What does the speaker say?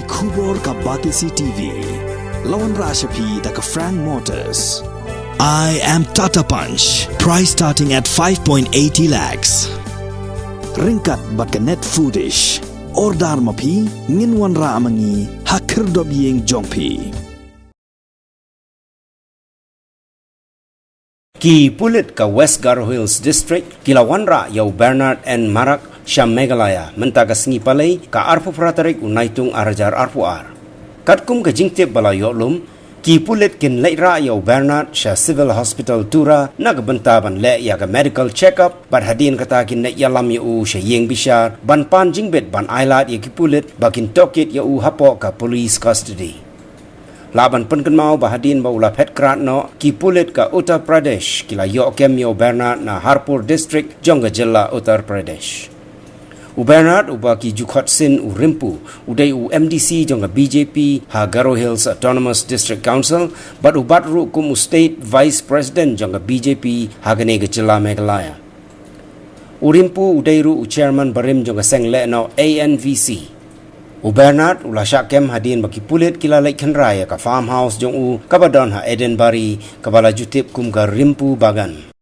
Kubor ka Batisi TV. Lawan Rashapi da ka Frank Motors. I am Tata Punch. Price starting at 5.80 lakhs. Ringkat bat ka net foodish. Ordar mapi ngin Wanrah amangi hakir dob yeng jongpi. Ki Pulit ka West Garo Hills District kila Wanrah yau Bernard and Marak Syam Meghalaya mentaga sengi palai ka arpu pratarik unaitung arajar arpu ar. Katkum ka jingtip bala yoklum Ki Pulit kin leira yau Bernard Syah Civil Hospital Tura nagbenta ban le ya ka medical check-up bat hadin kata kin nek yalam yu Syah yeng bishar ban pan jingbet ban ailat ya Ki Pulit bakin tokit yu hapo ka police custody. Laban penken mau bahadin baula pet krat no Ki Pulit ka Uttar Pradesh kila yok kem yo Bernard na Harpur District jongga jela Uttar Pradesh. U Bernard uba ki jukhat sin u rimpu udai u MDC jongga BJP ha Garo Hills Autonomous District Council but u batru kum u State Vice President jongga BJP ha gane ga jela Meghalaya. U rimpu udai ru u Chairman barim jongga seng le no ANVC. U Bernard ula syakem hadin bagi Pulit kila laikan raya ka farmhouse jong u kabadon ha Edenbury kabala jutip kum ka rimpu bagan.